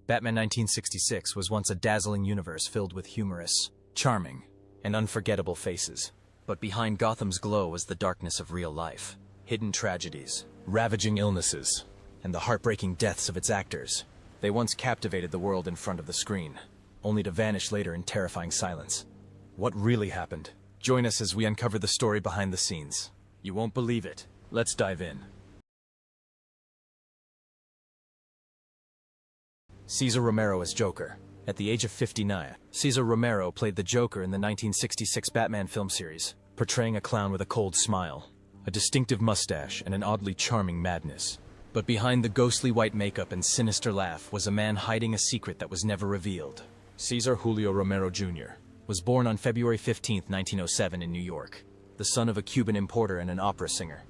Batman 1966 was once a dazzling universe filled with humorous, charming, and unforgettable faces. But behind Gotham's glow was the darkness of real life. Hidden tragedies, ravaging illnesses, and the heartbreaking deaths of its actors. They once captivated the world in front of the screen, only to vanish later in terrifying silence. What really happened? Join us as we uncover the story behind the scenes. You won't believe it. Let's dive in. Cesar Romero as Joker. At the age of 59, Cesar Romero played the Joker in the 1966 Batman film series, portraying a clown with a cold smile, a distinctive mustache, and an oddly charming madness. But behind the ghostly white makeup and sinister laugh was a man hiding a secret that was never revealed. Cesar Julio Romero Jr. was born on February 15, 1907 in New York, the son of a Cuban importer and an opera singer.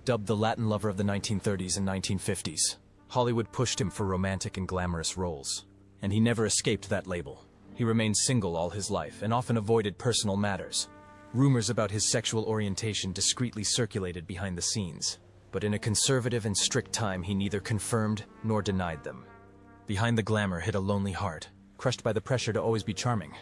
Dubbed the Latin lover of the 1930s and 1950s, Hollywood pushed him for romantic and glamorous roles, and he never escaped that label. He remained single all his life and often avoided personal matters. Rumors about his sexual orientation discreetly circulated behind the scenes, but in a conservative and strict time he neither confirmed nor denied them. Behind the glamour hid a lonely heart, crushed by the pressure to always be charming,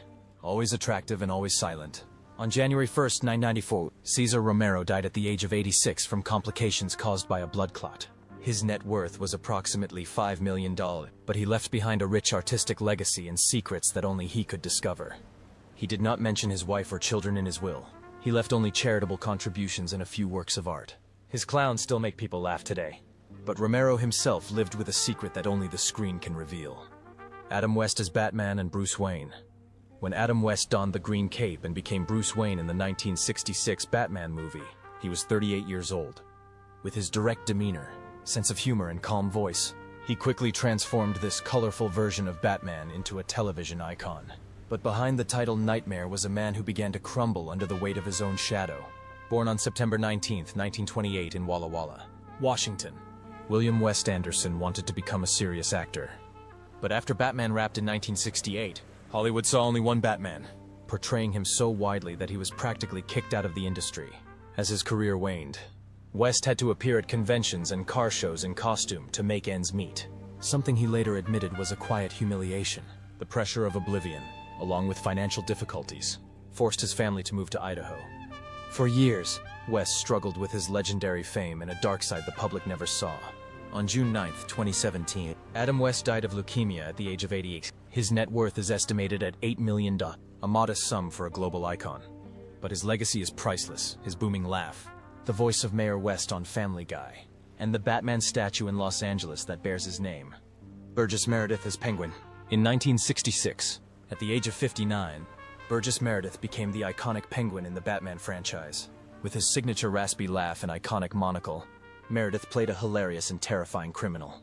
always attractive and always silent. On January 1, 1994, Cesar Romero died at the age of 86 from complications caused by a blood clot. His net worth was approximately $5 million, but he left behind a rich artistic legacy and secrets that only he could discover. He did not mention his wife or children in his will. He left only charitable contributions and a few works of art. His clowns still make people laugh today, but Romero himself lived with a secret that only the screen can reveal. Adam West as Batman and Bruce Wayne. When Adam West donned the green cape and became Bruce Wayne in the 1966 Batman movie, he was 38 years old. With his direct demeanor, sense of humor, and calm voice, he quickly transformed this colorful version of Batman into a television icon. But behind the title Nightmare was a man who began to crumble under the weight of his own shadow. Born on September 19, 1928 in Walla Walla, Washington, William West Anderson wanted to become a serious actor. But after Batman wrapped in 1968, Hollywood saw only one Batman, portraying him so widely that he was practically kicked out of the industry. As his career waned, West had to appear at conventions and car shows in costume to make ends meet. Something he later admitted was a quiet humiliation. The pressure of oblivion, along with financial difficulties, forced his family to move to Idaho. For years, West struggled with his legendary fame and a dark side the public never saw. On June 9, 2017, Adam West died of leukemia at the age of 88. His net worth is estimated at $8 million, a modest sum for a global icon. But his legacy is priceless, his booming laugh, the voice of Mayor West on Family Guy, and the Batman statue in Los Angeles that bears his name. Burgess Meredith as Penguin. In 1966, at the age of 59, Burgess Meredith became the iconic Penguin in the Batman franchise. With his signature raspy laugh and iconic monocle, Meredith played a hilarious and terrifying criminal.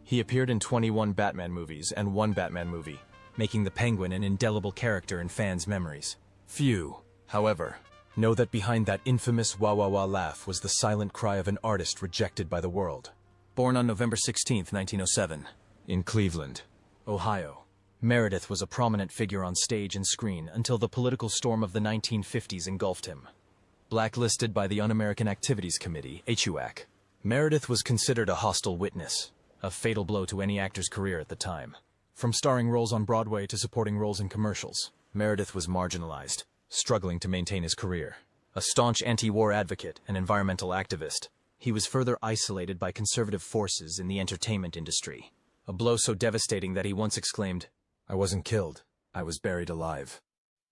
He appeared in 21 Batman movies and one Batman movie, making the Penguin an indelible character in fans' memories. Few, however, know that behind that infamous wah-wah-wah laugh was the silent cry of an artist rejected by the world. Born on November 16, 1907, in Cleveland, Ohio, Meredith was a prominent figure on stage and screen until the political storm of the 1950s engulfed him. Blacklisted by the Un-American Activities Committee, HUAC, Meredith was considered a hostile witness, a fatal blow to any actor's career at the time. From starring roles on Broadway to supporting roles in commercials, Meredith was marginalized, struggling to maintain his career. A staunch anti-war advocate and environmental activist, he was further isolated by conservative forces in the entertainment industry. A blow so devastating that he once exclaimed, "I wasn't killed, I was buried alive."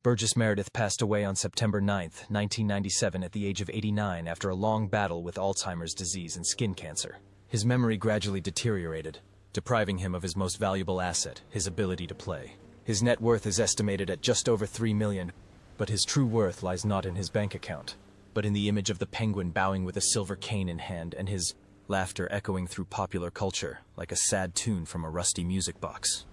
Burgess Meredith passed away on September 9, 1997 at the age of 89 after a long battle with Alzheimer's disease and skin cancer. His memory gradually deteriorated, depriving him of his most valuable asset, his ability to play. His net worth is estimated at just over $3 million, but his true worth lies not in his bank account, but in the image of the Penguin bowing with a silver cane in hand and his laughter echoing through popular culture like a sad tune from a rusty music box.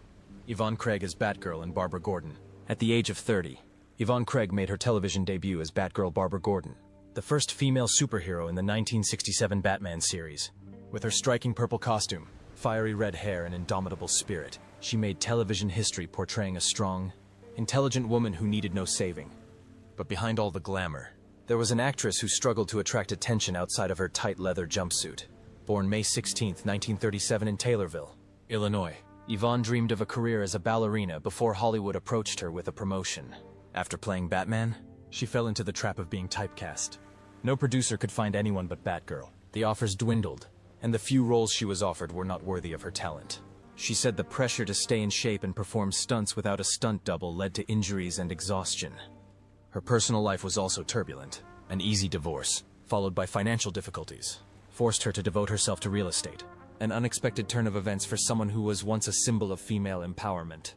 Yvonne Craig as Batgirl and Barbara Gordon. At the age of 30, Yvonne Craig made her television debut as Batgirl Barbara Gordon, the first female superhero in the 1967 Batman series. With her striking purple costume, fiery red hair, and indomitable spirit, she made television history portraying a strong, intelligent woman who needed no saving. But behind all the glamour, there was an actress who struggled to attract attention outside of her tight leather jumpsuit. Born May 16, 1937 in Taylorville, Illinois, Ivonne dreamed of a career as a ballerina before Hollywood approached her with a promotion. After playing Batman, she fell into the trap of being typecast. No producer could find anyone but Batgirl. The offers dwindled, and the few roles she was offered were not worthy of her talent. She said the pressure to stay in shape and perform stunts without a stunt double led to injuries and exhaustion. Her personal life was also turbulent. An easy divorce, followed by financial difficulties, forced her to devote herself to real estate. An unexpected turn of events for someone who was once a symbol of female empowerment.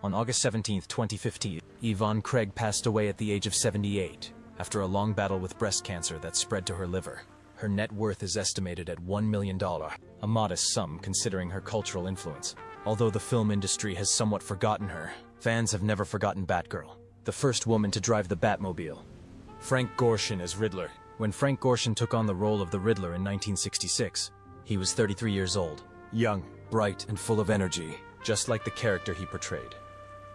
On August 17, 2015, Ivonne Craig passed away at the age of 78, after a long battle with breast cancer that spread to her liver. Her net worth is estimated at $1 million, a modest sum considering her cultural influence. Although the film industry has somewhat forgotten her, fans have never forgotten Batgirl, the first woman to drive the Batmobile. Frank Gorshin as Riddler. When Frank Gorshin took on the role of the Riddler in 1966, he was 33 years old, young, bright, and full of energy, just like the character he portrayed.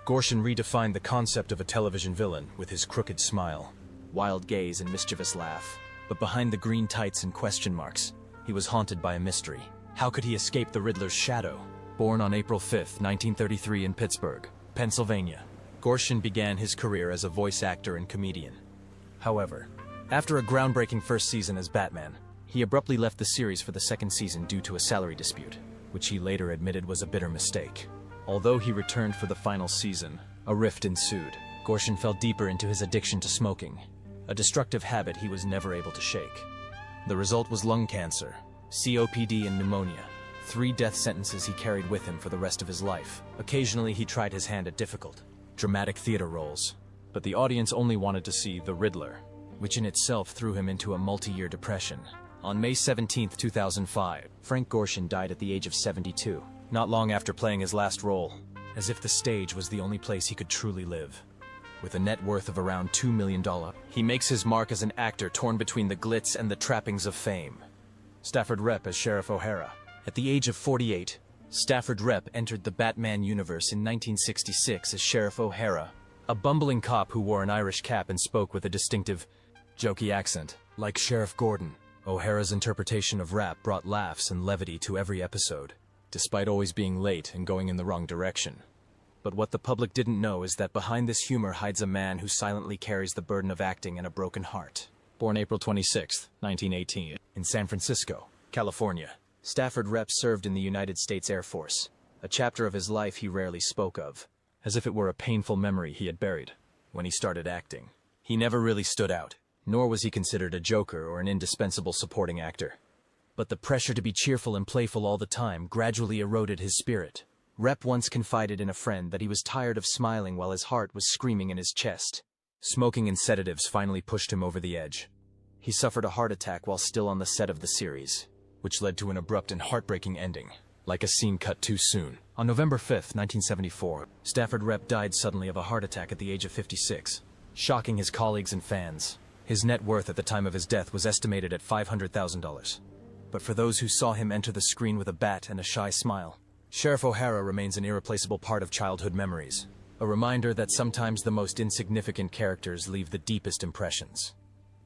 Gorshin redefined the concept of a television villain with his crooked smile, wild gaze, and mischievous laugh. But behind the green tights and question marks, he was haunted by a mystery. How could he escape the Riddler's shadow? Born on April 5, 1933 in Pittsburgh, Pennsylvania, Gorshin began his career as a voice actor and comedian. However, after a groundbreaking first season as Batman, he abruptly left the series for the second season due to a salary dispute, which he later admitted was a bitter mistake. Although he returned for the final season, a rift ensued. Gorshin fell deeper into his addiction to smoking, a destructive habit he was never able to shake. The result was lung cancer, COPD, and pneumonia, 3 death sentences he carried with him for the rest of his life. Occasionally he tried his hand at difficult, dramatic theater roles, but the audience only wanted to see the Riddler, which in itself threw him into a multi-year depression. On May 17, 2005, Frank Gorshin died at the age of 72, not long after playing his last role, as if the stage was the only place he could truly live. With a net worth of around $2 million, he makes his mark as an actor torn between the glitz and the trappings of fame. Stafford Rep as Sheriff OHara. At the age of 48, Stafford Rep entered the Batman universe in 1966 as Sheriff OHara, a bumbling cop who wore an Irish cap and spoke with a distinctive, jokey accent. Like Sheriff Gordon, O'Hara's interpretation of rap brought laughs and levity to every episode, despite always being late and going in the wrong direction. But what the public didn't know is that behind this humor hides a man who silently carries the burden of acting and a broken heart. Born April 26, 1918, in San Francisco, California, Stafford Rep served in the United States Air Force, a chapter of his life he rarely spoke of, as if it were a painful memory he had buried. When he started acting, he never really stood out, nor was he considered a joker or an indispensable supporting actor. But the pressure to be cheerful and playful all the time gradually eroded his spirit. Rep once confided in a friend that he was tired of smiling while his heart was screaming in his chest. Smoking and sedatives finally pushed him over the edge. He suffered a heart attack while still on the set of the series, which led to an abrupt and heartbreaking ending, like a scene cut too soon. On November 5, 1974, Stafford Rep died suddenly of a heart attack at the age of 56, shocking his colleagues and fans. His net worth at the time of his death was estimated at $500,000. But for those who saw him enter the screen with a bat and a shy smile, Sheriff OHara remains an irreplaceable part of childhood memories, a reminder that sometimes the most insignificant characters leave the deepest impressions.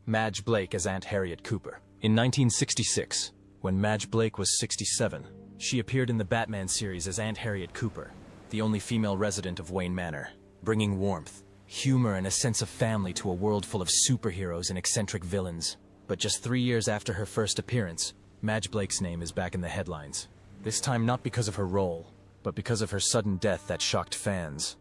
Madge Blake as Aunt Harriet Cooper. In 1966, when Madge Blake was 67, she appeared in the Batman series as Aunt Harriet Cooper, the only female resident of Wayne Manor, bringing warmth, humor, and a sense of family to a world full of superheroes and eccentric villains. But just 3 years after her first appearance, Madge Blake's name is back in the headlines. This time not because of her role, but because of her sudden death that shocked fans.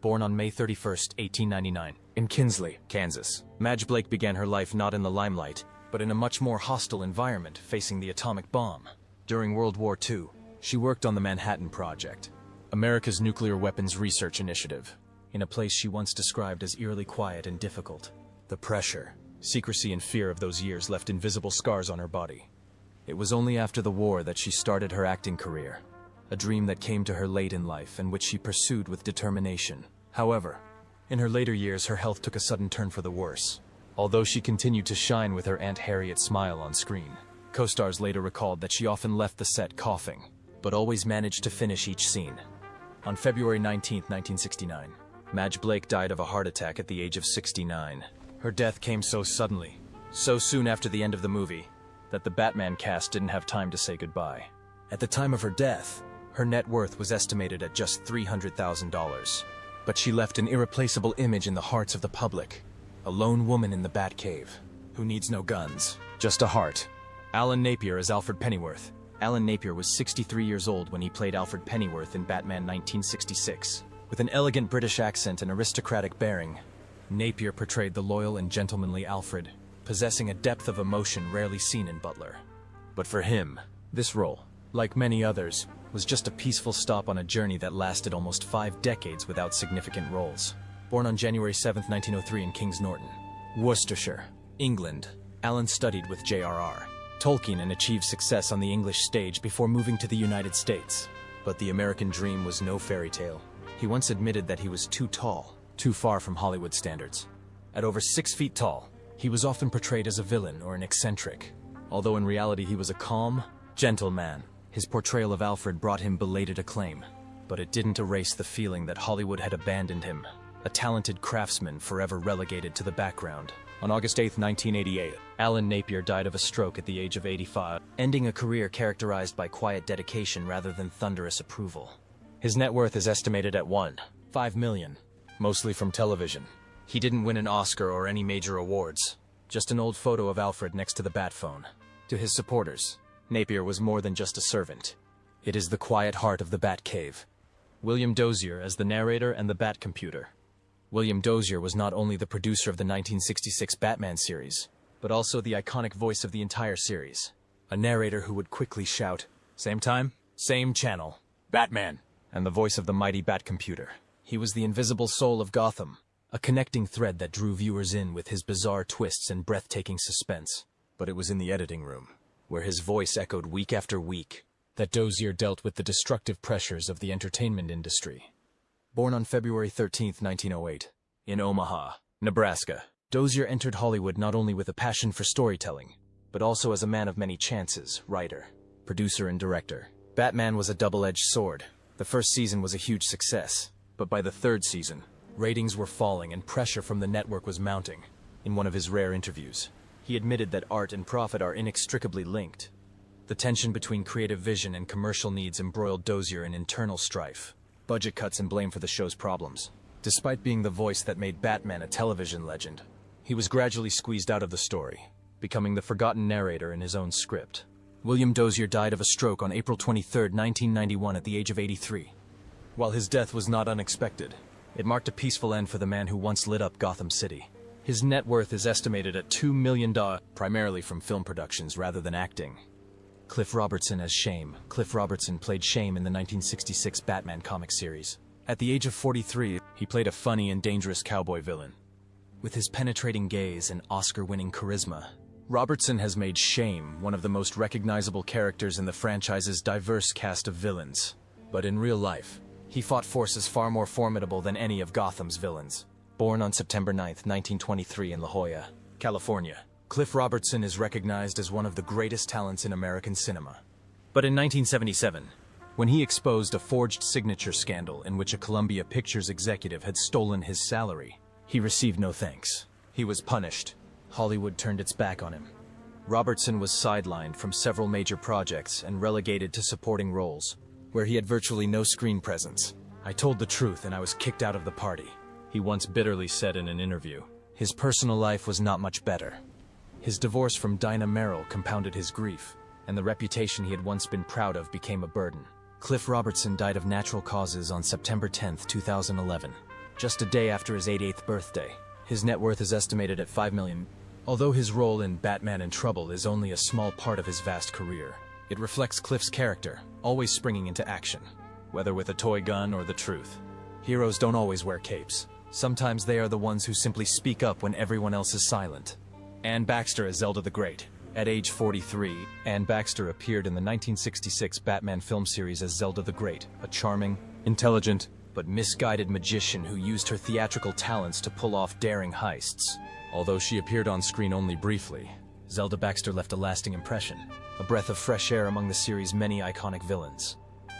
Born on May 31, 1899, in Kinsley, Kansas, Madge Blake began her life not in the limelight, but in a much more hostile environment facing the atomic bomb. During World War II, she worked on the Manhattan Project, America's nuclear weapons research initiative, in a place she once described as eerily quiet and difficult. The pressure, secrecy, and fear of those years left invisible scars on her body. It was only after the war that she started her acting career, a dream that came to her late in life and which she pursued with determination. However, in her later years, her health took a sudden turn for the worse. Although she continued to shine with her Aunt Harriet smile on screen, co-stars later recalled that she often left the set coughing, but always managed to finish each scene. On February 19, 1969, Madge Blake died of a heart attack at the age of 69. Her death came so suddenly, so soon after the end of the movie, that the Batman cast didn't have time to say goodbye. At the time of her death, Her net worth was estimated at just $300,000. But she left an irreplaceable image in the hearts of the public. A lone woman in the Batcave, who needs no guns, just a heart. Alan Napier as Alfred Pennyworth. Alan Napier was 63 years old when he played Alfred Pennyworth in Batman 1966. With an elegant British accent and aristocratic bearing, Napier portrayed the loyal and gentlemanly Alfred, possessing a depth of emotion rarely seen in Butler. But for him, this role, like many others, was just a peaceful stop on a journey that lasted almost 5 decades without significant roles. Born on January 7, 1903 in Kings Norton, Worcestershire, England, Alan studied with J.R.R. Tolkien and achieved success on the English stage before moving to the United States. But the American dream was no fairy tale. He once admitted that he was too tall, too far from Hollywood standards. At over 6 feet tall, he was often portrayed as a villain or an eccentric. Although in reality he was a calm, gentle man, his portrayal of Alfred brought him belated acclaim. But it didn't erase the feeling that Hollywood had abandoned him, a talented craftsman forever relegated to the background. On August 8, 1988, Alan Napier died of a stroke at the age of 85, ending a career characterized by quiet dedication rather than thunderous approval. His net worth is estimated at $1.5 million, mostly from television. He didn't win an Oscar or any major awards, just an old photo of Alfred next to the bat phone. To his supporters, Napier was more than just a servant. It is the quiet heart of the Batcave. William Dozier as the narrator and the Bat Computer. William Dozier was not only the producer of the 1966 Batman series, but also the iconic voice of the entire series. A narrator who would quickly shout, "Same time, same channel, Batman," and the voice of the mighty Bat Computer. He was the invisible soul of Gotham, a connecting thread that drew viewers in with his bizarre twists and breathtaking suspense. But it was in the editing room, where his voice echoed week after week, that Dozier dealt with the destructive pressures of the entertainment industry. Born on February 13, 1908, in Omaha, Nebraska, Dozier entered Hollywood not only with a passion for storytelling, but also as a man of many chances, writer, producer, and director. Batman was a double-edged sword. The first season was a huge success, but by the third season, ratings were falling and pressure from the network was mounting. In one of his rare interviews, he admitted that art and profit are inextricably linked. The tension between creative vision and commercial needs embroiled Dozier in internal strife, budget cuts, and blame for the show's problems. Despite being the voice that made Batman a television legend, he was gradually squeezed out of the story, becoming the forgotten narrator in his own script. William Dozier died of a stroke on April 23, 1991 at the age of 83. While his death was not unexpected, it marked a peaceful end for the man who once lit up Gotham City. His net worth is estimated at $2 million, primarily from film productions rather than acting. Cliff Robertson as Shame. Cliff Robertson played Shame in the 1966 Batman comic series. At the age of 43, he played a funny and dangerous cowboy villain. With his penetrating gaze and Oscar-winning charisma, Robertson has made Shame one of the most recognizable characters in the franchise's diverse cast of villains. But in real life, he fought forces far more formidable than any of Gotham's villains. Born on September 9, 1923 in La Jolla, California, Cliff Robertson is recognized as one of the greatest talents in American cinema. But in 1977, when he exposed a forged signature scandal in which a Columbia Pictures executive had stolen his salary, he received no thanks. He was punished. Hollywood turned its back on him. Robertson was sidelined from several major projects and relegated to supporting roles, where he had virtually no screen presence. "I told the truth and I was kicked out of the party," he once bitterly said in an interview. His personal life was not much better. His divorce from Dinah Merrill compounded his grief, and the reputation he had once been proud of became a burden. Cliff Robertson died of natural causes on September 10, 2011, just a day after his 88th birthday. His net worth is estimated at $5 million. Although his role in Batman in Trouble is only a small part of his vast career, it reflects Cliff's character, always springing into action, whether with a toy gun or the truth. Heroes don't always wear capes. Sometimes they are the ones who simply speak up when everyone else is silent. Anne Baxter as Zelda the Great. At age 43, Anne Baxter appeared in the 1966 Batman film series as Zelda the Great, a charming, intelligent, but misguided magician who used her theatrical talents to pull off daring heists. Although she appeared on screen only briefly, Zelda Baxter left a lasting impression, a breath of fresh air among the series' many iconic villains.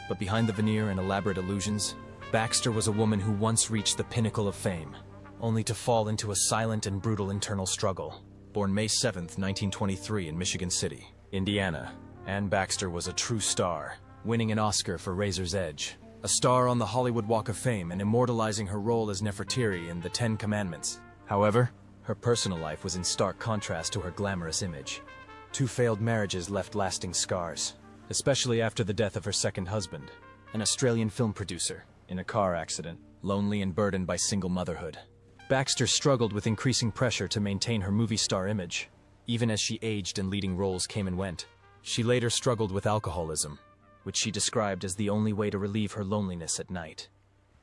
But behind the veneer and elaborate illusions, Baxter was a woman who once reached the pinnacle of fame, only to fall into a silent and brutal internal struggle. Born May 7, 1923 in Michigan City, Indiana, Anne Baxter was a true star, winning an Oscar for Razor's Edge, a star on the Hollywood Walk of Fame, and immortalizing her role as Nefertiti in The Ten Commandments. However, her personal life was in stark contrast to her glamorous image. 2 failed marriages left lasting scars, especially after the death of her second husband, an Australian film producer, in a car accident, lonely and burdened by single motherhood. Baxter struggled with increasing pressure to maintain her movie star image, even as she aged and leading roles came and went. She later struggled with alcoholism, which she described as the only way to relieve her loneliness at night.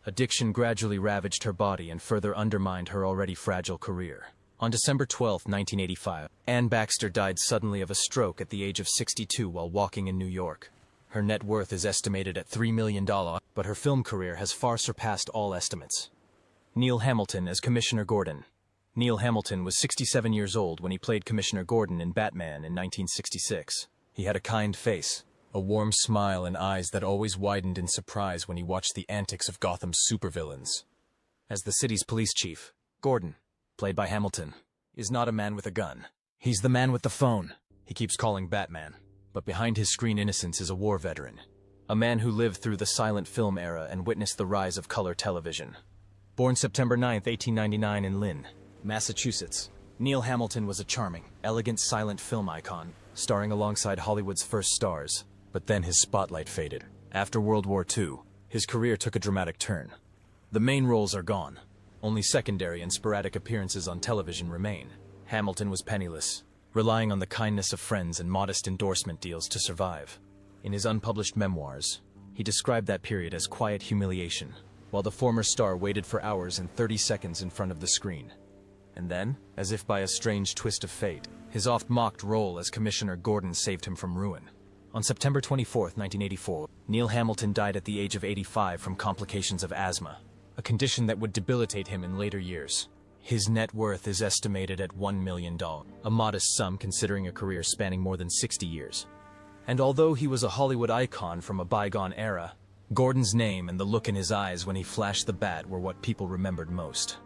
Addiction gradually ravaged her body and further undermined her already fragile career. On December 12, 1985, Anne Baxter died suddenly of a stroke at the age of 62 while walking in New York. Her net worth is estimated at $3 million, but her film career has far surpassed all estimates. Neil Hamilton as Commissioner Gordon. Neil Hamilton was 67 years old when he played Commissioner Gordon in Batman in 1966. He had a kind face, a warm smile, and eyes that always widened in surprise when he watched the antics of Gotham's supervillains. As the city's police chief, Gordon, played by Hamilton, is not a man with a gun. He's the man with the phone he keeps calling Batman. But behind his screen innocence is a war veteran, a man who lived through the silent film era and witnessed the rise of color television. Born September 9, 1899 in Lynn, Massachusetts, Neil Hamilton was a charming, elegant silent film icon, starring alongside Hollywood's first stars. But then his spotlight faded. After World War II, his career took a dramatic turn. The main roles are gone. Only secondary and sporadic appearances on television remain. Hamilton was penniless, relying on the kindness of friends and modest endorsement deals to survive. In his unpublished memoirs, he described that period as quiet humiliation, while the former star waited for hours and 30 seconds in front of the screen. And then, as if by a strange twist of fate, his oft-mocked role as Commissioner Gordon saved him from ruin. On September 24, 1984, Neil Hamilton died at the age of 85 from complications of asthma, a condition that would debilitate him in later years. His net worth is estimated at $1 million, a modest sum considering a career spanning more than 60 years. And although he was a Hollywood icon from a bygone era, Gordon's name and the look in his eyes when he flashed the bat were what people remembered most.